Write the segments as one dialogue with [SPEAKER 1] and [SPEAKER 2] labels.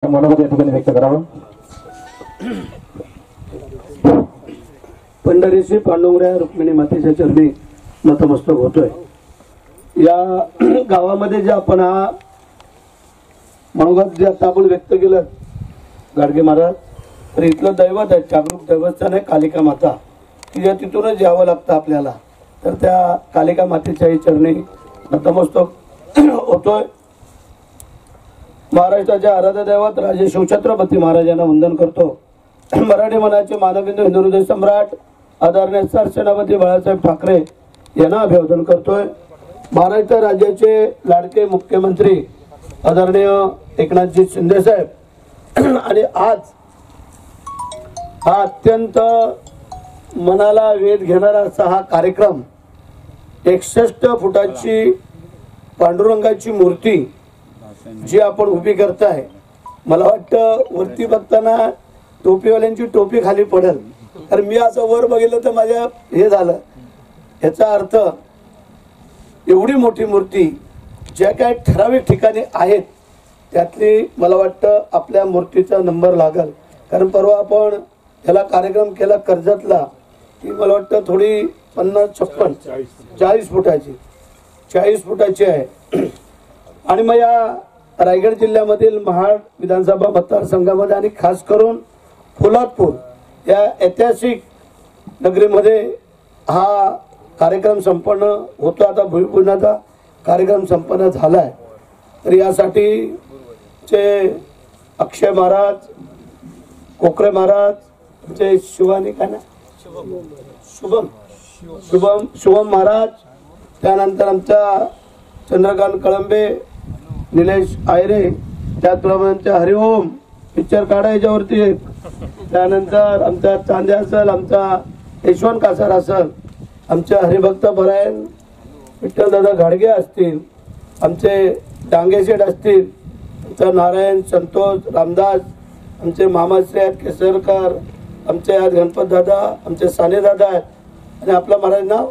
[SPEAKER 1] मनोगत या ठिकाणी व्यक्त करावं।
[SPEAKER 2] पंढरी श्री पांडुरंग रुक्मिणी मातेच्या चरणी नतमस्तक होतोय। या गावामध्ये जे आपण हा मनोगत जे आता आपण व्यक्त केलं गाडगे महाराज, तर इथलं दैवत आहे, जागरूक दैवस्थान आहे कालिका माता, की ज्या तिथूनच यावं लागतं आपल्याला। तर त्या कालिका मातेच्याही चरणी नतमस्तक होतोय। महाराष्ट्राच्या आराध्य दैवत राजे शिवछत्रपती महाराजांना वंदन करतो। मराठी मनाचे मानवबिंदू हिंदू हृदय सम्राट आदरणीय सरसेनापती बाळासाहेब ठाकरे यांना अभिवादन करतोय। महाराष्ट्र राज्याचे लाडके मुख्यमंत्री आदरणीय एकनाथजी शिंदे साहेब आणि आज हा अत्यंत मनाला वेध घेणारा असा हा कार्यक्रम 61 फुटाची पांडुरंगाची मूर्ती जी आपण उभी करताय, मला वाटतं वरती बघताना टोपीवाल्यांची टोपी खाली पडेल, तर मी असं वर बघितलं तर माझ्या हे झालं। याचा अर्थ एवढी मोठी मूर्ती ज्या काही ठराविक ठिकाणी आहेत त्यातली मला वाटतं आपल्या मूर्तीचा नंबर लागल। कारण परवा आपण याला कार्यक्रम केला कर्जतला, ती मला वाटतं थोडी 40 फुटाची आहे। आणि मग या रायगड जिल्ह्यामधील महाड विधानसभा मतदारसंघामध्ये आणि खास करून पोलादपूर या ऐतिहासिक नगरीमध्ये हा कार्यक्रम संपन्न होतो। आता भूमिपूजनाचा कार्यक्रम संपन्न झालाय, तर यासाठी चे अक्षय महाराज, कोकरे महाराज, चे शिवानी काय ना शुभम महाराज, त्यानंतर आमचा चंद्रकांत कळंबे, निलेश आयरे, त्याचप्रमाणे हरिओम पिक्चर काढा याच्यावरती, त्यानंतर आमचा चांदे असेल, आमचा यशवंत कासार असेल, आमचे हरिभक्त परायण विठ्ठलदादा घाडगे असतील, आमचे डांगे शेठ असतील, आमचा नारायण संतोष रामदास, आमचे मामाश्री आहेत केसरकर, आमचे आज गणपत दादा, आमचे साने दादा आहेत, आणि आपला महाराज नाव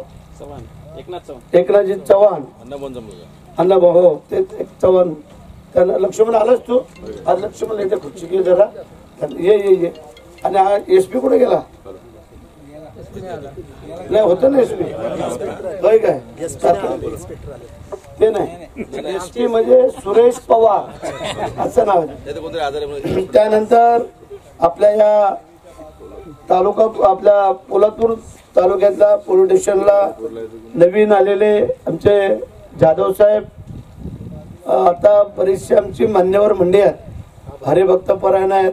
[SPEAKER 2] एकनाथजी चव्हाण, अण्णा भाऊ ते चव्हाण, त्यांना लक्ष्मण आलाच तू आज लक्ष्मण येते खुर्ची घे जरा, ये आणि हा एसपी कुठे गेला? नाही होतं ना एसपी, काय ते नाही, एसपी म्हणजे सुरेश पवार असं नाव आहे। त्यानंतर आपल्या या तालुका आपल्या पोलादपूर तालुक्यातल्या पोलीस स्टेशनला नवीन आलेले आमचे जाधव साहेब, आता बरीचशी आमची मान्यवर मंडळी आहेत, हरिभक्त परायण आहेत,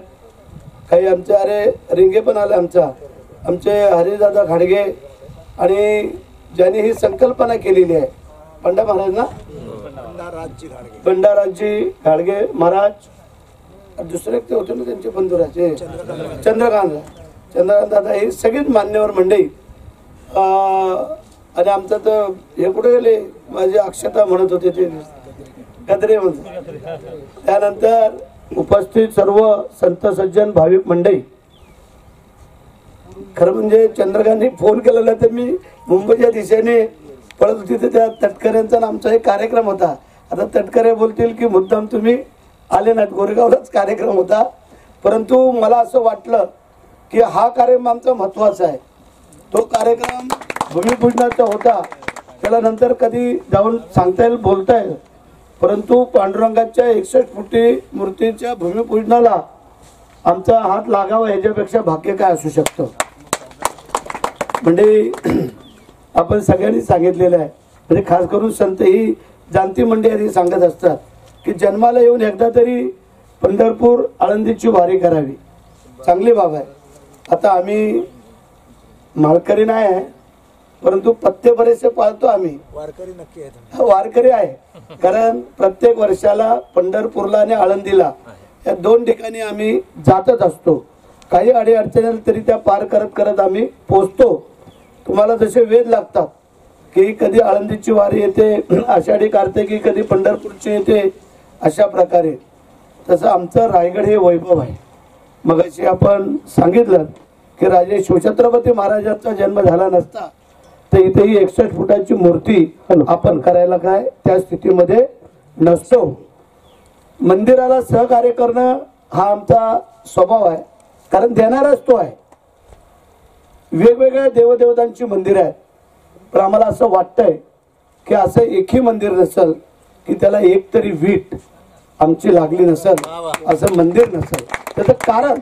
[SPEAKER 2] काही आमचे अरे रिंगे पण आले, आमचे हरिदादा घाडगे, आणि ज्यांनी ही संकल्पना केलेली आहे पंडा महाराज ना, बंडाराजी घाडगे महाराज, दुसरे ते होते ना त्यांचे बंधुराचे चंद्रकांत दादा, ही सगळीच मान्यवर मंडळी। आणि आमचं तर हे कुठे गेले माझी अक्षता म्हणत होते ते गद्रे म्हणत। त्यानंतर उपस्थित सर्व संत सज्जन भाविक मंडळी, खरं म्हणजे चंद्रकांतनी फोन केलेला तर मी मुंबईच्या दिशेने पळत होती, तर त्या तटकऱ्यांचा आमचा एक कार्यक्रम होता। आता तटकरे बोलतील की मुद्दाम तुम्ही आले नाहीत, गोरेगावलाच कार्यक्रम होता, परंतु मला असं वाटलं की हा कार्यक्रम आमचा महत्वाचा आहे। तो कार्यक्रम भूमिपूजनाचा होता, त्याला नंतर कधी जाऊन सांगता येईल, बोलता येईल, परंतु पांडुरंगाच्या 61 फुटी मूर्तीच्या भूमिपूजनाला आमचा हात लागावा याच्यापेक्षा भाग्य काय असू शकतं? म्हणजे आपण सगळ्यांनी सांगितलेलं आहे, म्हणजे खास करून संत ही जाणती मंडळी सांगत असतात की जन्माला येऊन एकदा तरी पंढरपूर आळंदीची वारी करावी, चांगली बाब आहे। आता आम्ही माळकरी नाही आहे, परंतु पत्ते बरेचसे पाळतो आम्ही, वारकरी आहे, कारण प्रत्येक वर्षाला पंढरपूरला आणि आळंदीला या 2 ठिकाणी आम्ही जातच असतो। काही अडीअडचणी तरी त्या पार करत करत आम्ही पोहोचतो। तुम्हाला जसे वेध लागतात की कधी आळंदीची वारी येते, आषाढी कार्तिकी, कधी पंढरपूरची येते, अशा प्रकारे तसं आमचं रायगड हे वैभव आहे। मगाशी आपण सांगितलं की राजे शिवछत्रपती महाराजांचा जन्म झाला नसता तर इथेही 61 फुटाची मूर्ती आपण करायला काय त्या स्थितीमध्ये नसतो। मंदिराला सहकार्य करणं हा आमचा स्वभाव आहे, कारण देणारच तो आहे. वेगवेगळ्या देवदेवतांची मंदिर आहेत, पण आम्हाला असं वाटतंय की असं एकही मंदिर नसेल की त्याला एक तरी वीट आमची लागली नसेल, असं मंदिर नसेल. त्याचं कारण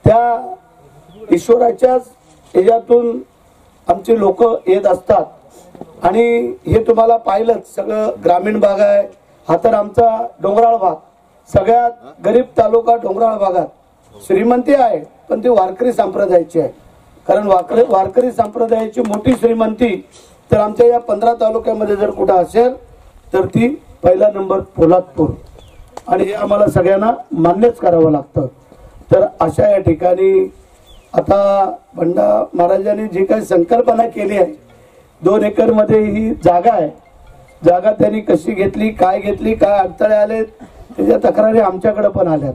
[SPEAKER 2] त्या ईश्वराच्याच ह्याच्यातून आमचे लोक येत असतात. आणि हे तुम्हाला पाहिलंच, सगळं ग्रामीण भाग आहे, हा तर आमचा डोंगराळ भाग, सगळ्यात गरीब तालुका डोंगराळ भागात श्रीमंती आहे, पण ती वारकरी संप्रदायाची आहे. कारण वारकरी संप्रदायाची मोठी श्रीमंती तर आमच्या या 15 तालुक्यामध्ये जर कुठं असेल तर ती पहिला नंबर पोलादपूर, आणि हे आम्हाला सगळ्यांना मान्यच करावं लागतं. तर अशा या ठिकाणी आता बंडा महाराजांनी जी काही संकल्पना केली आहे, 2 एकर मध्ये ही जागा आहे, जागा त्यांनी कशी घेतली, काय अडथळे आले, त्याच्या तक्रारी आमच्याकडे पण आल्यात.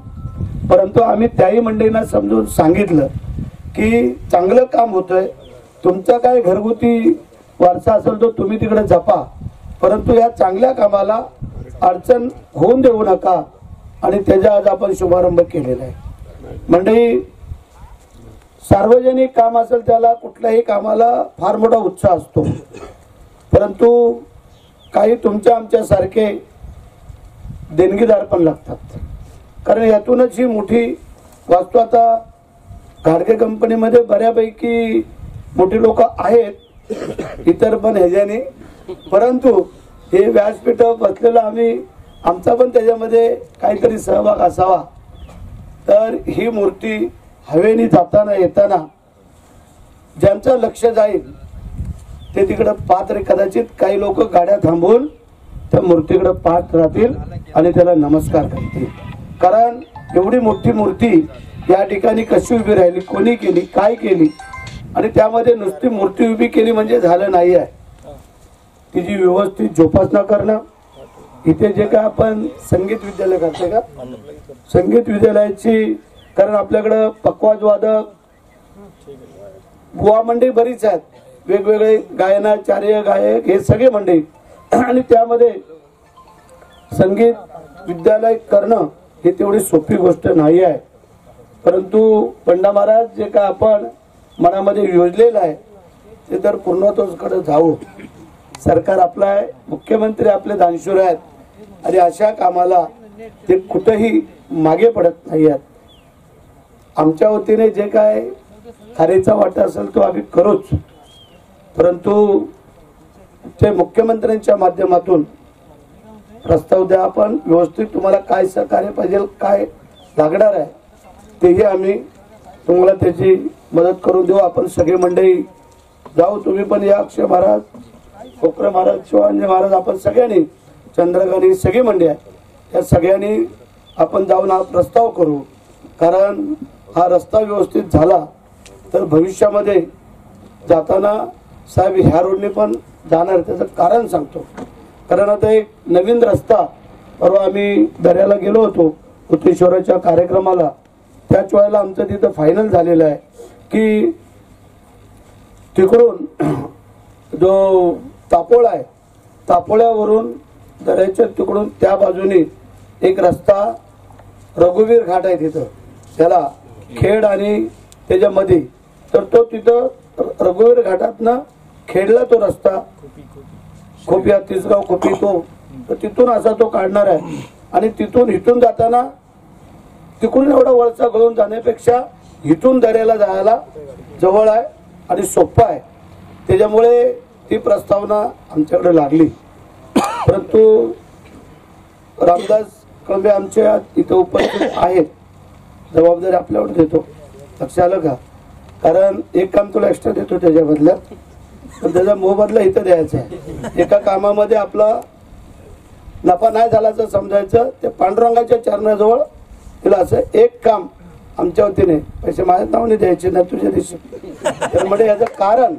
[SPEAKER 2] परंतु आम्ही त्याही मंडळींना समजून सांगितलं की चांगलं काम होतंय, तुमचा काय घरगुती वारसा असेल तो तुम्ही तिकडे जपा, परंतु या चांगल्या कामाला अडचण होऊन देऊ नका. आणि त्याचा आज आपण शुभारंभ केलेला आहे. मंडळी, सार्वजनिक काम असेल त्याला कुठल्याही कामाला फार मोठा उत्साह असतो, परंतु काही तुमच्या आमच्या सारखे देणगीदार पण लागतात. कारण यातूनच ही मोठी वास्तू, आता घाडगे कंपनीमध्ये बऱ्यापैकी मोठी लोक आहेत इतर पण ह्याच्याने, परंतु हे व्यासपीठ बसलेलं आम्ही, आमचा पण त्याच्यामध्ये काहीतरी सहभाग असावा. तर ही मूर्ती हवेने जाताना येताना ज्यांचं लक्ष जाईल ते तिकडे पाहत रे, कदाचित काही लोक गाड्या थांबवून त्या मूर्तीकडे पाहत राहतील आणि त्याला नमस्कार करतील. कारण एवढी मोठी मूर्ती या ठिकाणी कशी उभी राहिली, कोणी केली, काय केली, आणि त्यामध्ये नुसती मूर्ती उभी केली म्हणजे झालं नाही आहे, तिची व्यवस्थित जोपासना करणं. इथे जे काय आपण संगीत विद्यालय करते का, संगीत विद्यालयाची, कारण आपल्याकडं पकवाज वादक, बुवा मंडळी बरीच आहेत, वेगवेगळे गायनाचार्य, गायक, हे सगळे मंडळी, आणि त्यामध्ये संगीत विद्यालय करणं हे तेवढी सोपी गोष्ट नाही आहे. परंतु बंडा महाराज जे काय आपण मनामध्ये योजलेलं आहे ते तर पूर्णत्वाकडे जाऊ. सरकार आपलं आहे, मुख्यमंत्री आपले दानशूर आहेत, आणि अशा कामाला ते कुठेही मागे पडत नाही आहेत. आमच्या वतीने जे काय खारीचा वाटा असेल तो आम्ही करूच, परंतु ते मुख्यमंत्र्यांच्या माध्यमातून प्रस्ताव द्या, आपण व्यवस्थित तुम्हाला काय सहकार्य पाहिजे, काय लागणार आहे तेही आम्ही तुम्हाला त्याची मदत करून देऊ. आपण सगळे मंडळी जाऊ, तुम्ही पण या, अक्षय महाराज, खोकरे महाराज, शिवाजी महाराज, आपण सगळ्यांनी, चंद्रकानी, सगळी मंडळी आहे, या सगळ्यांनी आपण जाऊन हा प्रस्ताव करू. कारण हा रस्ता व्यवस्थित झाला तर भविष्यामध्ये जाताना साहेब ह्या रोडने पण जाणार, त्याचं कारण सांगतो. कारण आता एक नवीन रस्ता, परवा आम्ही दर्याला गेलो होतो उत्तेश्वराच्या कार्यक्रमाला, त्याच वेळेला आमचं तिथं फायनल झालेलं आहे की तिकडून जो तापोळा आहे, तापोळ्यावरून दर्याच्या तिकडून त्या बाजूने एक रस्ता रघुवीर घाट आहे, तिथं त्याला खेड आणि त्याच्यामध्ये, तर तो तिथं रघुवीर घाटातनं खेडला तो रस्ता, खोपिया तिसगाव खोपी, तो तर तिथून असा तो काढणार आहे. आणि तिथून इथून जाताना तिकडून एवढा वळसा गळून जाण्यापेक्षा इथून दर्याला जायला जवळ आहे आणि सोपं आहे, त्याच्यामुळे ती प्रस्तावना आमच्याकडे लागली. परंतु रामदास कळंबे आमच्या इथं उपस्थित आहेत, जबाबदारी आपल्यावर देतो, लक्ष आलं का. कारण एक काम तुला एक्स्ट्रा देतो त्याच्या बदल्यात, पण त्याचा मोबदला इथं द्यायचा आहे. एका कामामध्ये आपला नफा नाही झाल्याचं समजायचं, ते पांडुरंगाच्या चरणाजवळ तिला असं एक काम आमच्या वतीने, पैसे माझ्या नावाने द्यायचे ना तुझ्या दिवशी. तर म्हणजे याचं कारण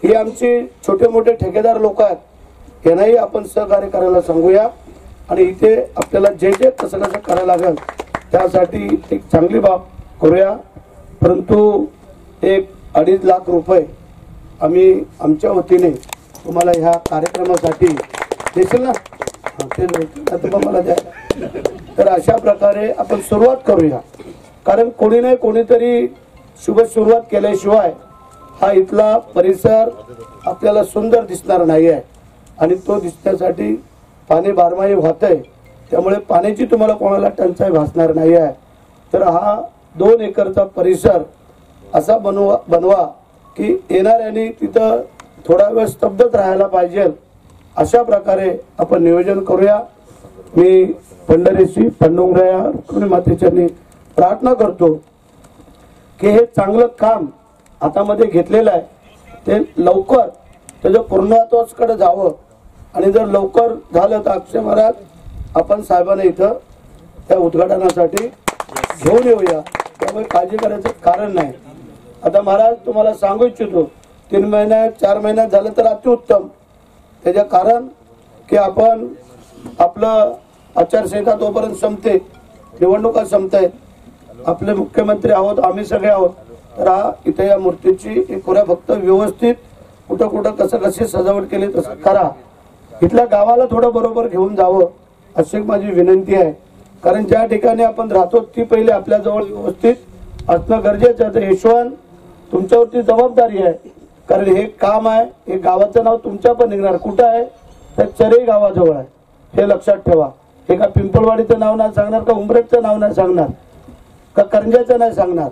[SPEAKER 2] ही आमची छोटे मोठे ठेकेदार लोक आहेत, यांनाही आपण सहकार्य करायला सांगूया. आणि इथे आपल्याला जे जे कसं कसं करायला लागेल त्यासाठी एक चांगली बाब करूया. परंतु 1-2.5 लाख रुपये आम्ही आमच्या वतीने तुम्हाला ह्या कार्यक्रमासाठी देशील ना, ते मला द्या. तर अशा प्रकारे आपण सुरुवात करूया, कारण कोणी नाही कोणीतरी शुभ सुरुवात केल्याशिवाय हा इथला परिसर आपल्याला सुंदर दिसणार नाही आहे. आणि तो दिसण्यासाठी पाणी बारमाही वाहतंय, त्यामुळे पाण्याची तुम्हाला कोणाला टंचाई भासणार नाही आहे. तर हा 2 एकरचा परिसर असा बनवा की येणाऱ्यांनी तिथं थोडा वेळ स्तब्धच राहायला पाहिजे, अशा प्रकारे आपण नियोजन करूया. मी पंढरीची पांडुरंगाया रुक्मिणी मातेच्या प्रार्थना करतो की हे चांगलं काम हातामध्ये घेतलेलं आहे ते लवकर त्याचं पूर्णत्वाकडे जावं. आणि जर लवकर झालं तर अक्षय महाराज आपण साहेबांना इथं त्या उद्घाटनासाठी घेऊन येऊया, त्यामुळे काळजी करायचं कारण नाही. आता महाराज तुम्हाला सांगू इच्छितो 3 महिन्यात 4 महिन्यात झालं तर अतिउत्तम. त्याचं कारण की आपण आपलं आचारसंहिता तोपर्यंत संपते, निवडणुका संपतायत, आपले मुख्यमंत्री आहोत, आम्ही सगळे आहोत. तर हा इथे या मूर्तीची पुऱ्या फक्त व्यवस्थित कुठं कुठं कसं कशी सजावट केली तसं करा. इथल्या गावाला थोडं बरोबर घेऊन जावं अशी माझी विनंती आहे, कारण ज्या ठिकाणी आपण राहतो ती पहिले आपल्या जवळ व्यवस्थित असणं गरजेचं आहे. तर यशवंत तुमच्यावरती जबाबदारी आहे, कारण हे काम आहे, हे गावाचं नाव तुमच्या पण निघणार. कुठं आहे तर चरे गावाजवळ आहे, हे लक्षात ठेवा. हे का पिंपळवाडीचं नाव नाही सांगणार, का उंबरेटचं नाव नाही सांगणार, का करंजाचं नाही सांगणार.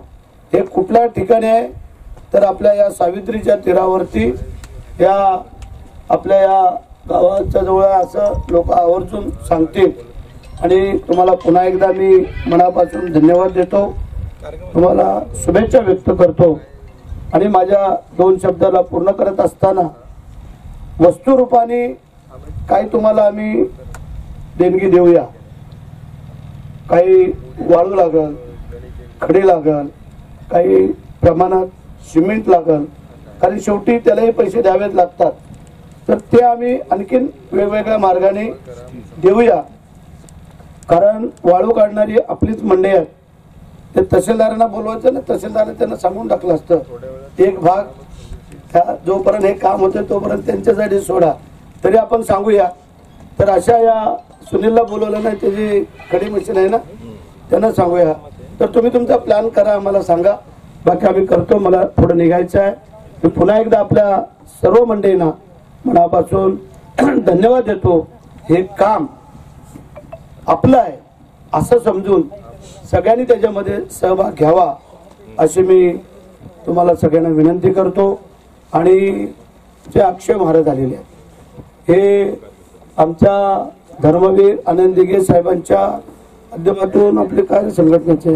[SPEAKER 2] हे कुठल्या ठिकाणी आहे तर आपल्या या सावित्रीच्या तीरावरती या आपल्या या गावाच्या जवळ असं लोक आवर्जून सांगतील. आणि तुम्हाला पुन्हा एकदा मी मनापासून धन्यवाद देतो, तुम्हाला शुभेच्छा व्यक्त करतो. आणि माझ्या 2 शब्दाला पूर्ण करत असताना वस्तू रूपाने काही तुम्हाला आम्ही देणगी देऊया. काही वाळू लागल, खडी लागल, काही प्रमाणात सिमेंट लागल, कारण शेवटी त्यालाही पैसे द्यावेच लागतात. तर ते आम्ही आणखीन वेगवेगळ्या मार्गाने देऊया, कारण वाळू काढणारी आपलीच मंडई आहे. ते तहसीलदारांना बोलवायचं ना, तहसीलदारांना त्यांना सांगून टाकलं असतं एक भाग जोपर्यंत हे काम होतं तोपर्यंत त्यांच्यासाठी सोडा, तरी आपण सांगूया. तर अशा या सुनीलला बोलवलं नाही, त्याची खडी मशीन आहे ना, त्यांना सांगूया. तर तुम्ही तुमचा प्लॅन करा, आम्हाला सांगा, बाकी आम्ही करतो. मला थोडं निघायचं आहे. मी पुन्हा एकदा आपल्या सर्व मंडळींना मनापासून धन्यवाद देतो. हे काम आपलं आहे असं समजून सगळ्यांनी त्याच्यामध्ये सहभाग घ्यावा अशी मी तुम्हाला सगळ्यांना विनंती करतो. आणि जे अक्षय महाराज आलेले आहेत हे आमच्या धर्मवीर आनंद दिघे साहेबांच्या माध्यमातून आपले काय संघटनेचे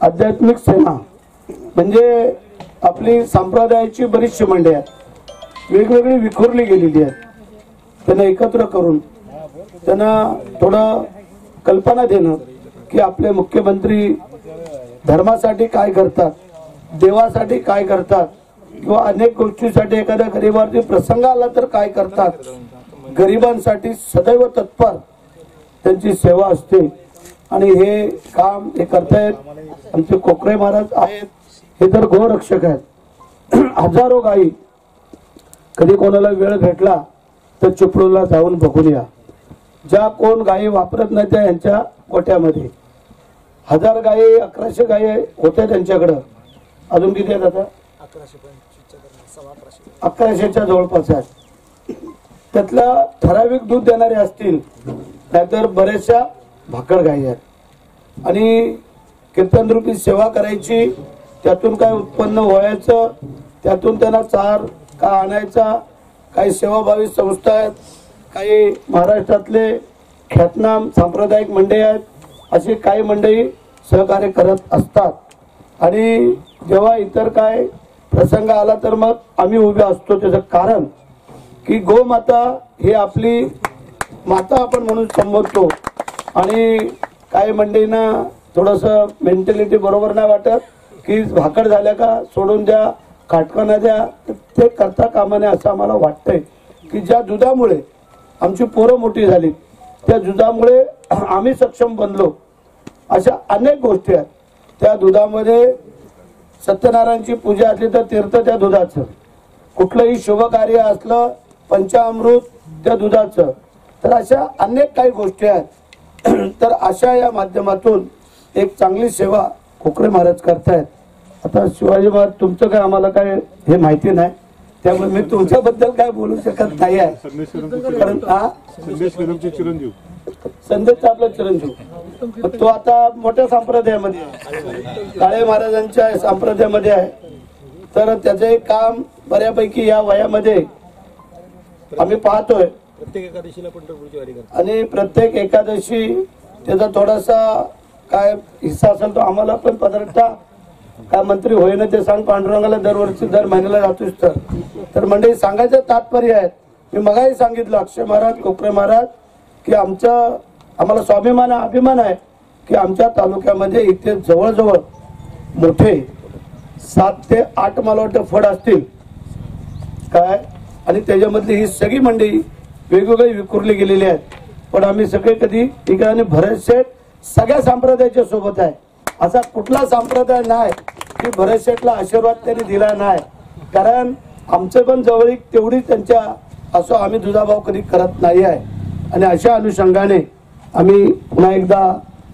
[SPEAKER 2] आध्यात्मिक सेना, म्हणजे आपली संप्रदायाची बरीचशी मंडळी आहेत, वेगवेगळी विखुरली गेलेली आहेत. त्यांना एकत्र करून त्यांना थोडं कल्पना देणं की आपले मुख्यमंत्री धर्मासाठी काय करतात, देवासाठी काय करतात, किंवा अनेक गोष्टीसाठी एखाद्या गरीबावरती प्रसंग आला तर काय करतात. गरिबांसाठी सदैव तत्पर त्यांची सेवा असते. आणि हे काम हे करतायत आमचे कोकरे महाराज आहेत, हे तर गोरक्षक आहेत. हजारो गायी, कधी कोणाला वेळ भेटला तर चिपळूणला जाऊन बघून या. ज्या कोण गायी वापरत नाही त्या यांच्या गोट्यामध्ये 1000 गायी 1100 गायी होत्या त्यांच्याकडं. अजून किती आहेत आता? 1100च्या जवळपास आहेत. त्यातल्या ठराविक दूध देणारे असतील, नाहीतर बरेचशा भाकड गायी आहेत. आणि कीर्तन रूपी सेवा करायची, त्यातून काय उत्पन्न व्हायचं, त्यातून त्यांना चार का आणायचा. काही सेवाभावी संस्था आहेत, काही महाराष्ट्रातले ख्यातनाम सांप्रदायिक मंडळी आहेत, अशी काही मंडळी सहकार्य करत असतात. आणि जेव्हा इतर काय प्रसंग आला तर मग आम्ही उभे असतो. त्याचं कारण की गोमाता ही आपली माता आपण म्हणून संबोधतो. आणि काही मंडळींना थोडंसं मेंटॅलिटी बरोबर नाही वाटत की भाकड झाल्या का सोडून द्या, खाटकाना द्या, ते करता कामा नये असं आम्हाला वाटतंय. की ज्या दुधामुळे आमची पोरं मोठी झाली, त्या दुधामुळे आम्ही सक्षम बनलो, अशा अनेक गोष्टी आहेत. त्या दुधामध्ये सत्यनारायणची पूजा असली तर तीर्थ त्या दुधाचं, कुठलंही शुभ कार्य असलं पंचामृत त्या दुधाचं. तर अशा अनेक काही गोष्टी आहेत तर अशा या माध्यमातून एक चांगली सेवा खोकरे महाराज करतायत. आता शिवाजी महाराज तुमचं काय आम्हाला काय हे माहिती नाही, त्यामुळे मी तुमच्याबद्दल काय बोलू शकत नाही आहे. कारण
[SPEAKER 1] चिरंजीव
[SPEAKER 2] संदेशचा आपला चिरंजीव तो आता मोठ्या संप्रदायामध्ये काळे महाराजांच्या संप्रदायामध्ये आहे. तर त्याचं एक काम बऱ्यापैकी या वयामध्ये आम्ही पाहतोय.
[SPEAKER 3] प्रत्येक एकादशीला पंढरपूरची वारी करतो
[SPEAKER 2] आणि प्रत्येक एकादशी त्याचा थोडासा काय हिस्सा असेल तो आम्हाला पण पदार्था काय मंत्री होईना ते सांग पांडुरंगाला दरवर्षी दर महिन्याला जातोच. तर मंडळी सांगायचं तात्पर्य आहे, मी मगाही सांगितलं अक्षय महाराज खोकरे महाराज की आम्हाला स्वाभिमान अभिमान आहे की आमच्या तालुक्यामध्ये इथे जवळजवळ मोठे 7 ते 8 मला वाटतं फड असतील काय, आणि त्याच्यामधली ही सगळी मंडळी वेगवेगळी विखुरली गेलेली आहेत. पण आम्ही सगळे कधी ठिकाणी भरत शेठ सगळ्या संप्रदायाच्या सोबत आहे. असा कुठला संप्रदाय नाही की भरत शेठला आशीर्वाद त्यांनी दिला नाही. कारण आमचं पण जवळीक तेवढी त्यांच्या असं आम्ही दुजाभाव कधी करत नाही आहे. आणि अशा अनुषंगाने आम्ही पुन्हा एकदा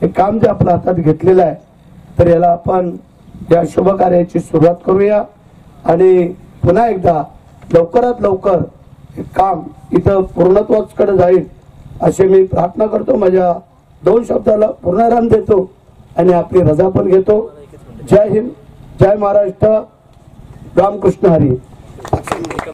[SPEAKER 2] हे काम जे आपल्या हातात घेतलेलं आहे तर याला आपण या शुभ कार्याची सुरुवात करूया. आणि पुन्हा एकदा लवकरात लवकर हे काम इथं पूर्णत्वाकडे जाईल असे मी प्रार्थना करतो. माझ्या 2 शब्दाला पूर्णाराम देतो आणि आपली रजा पण घेतो. जय हिंद, जय महाराष्ट्र, रामकृष्ण हरी.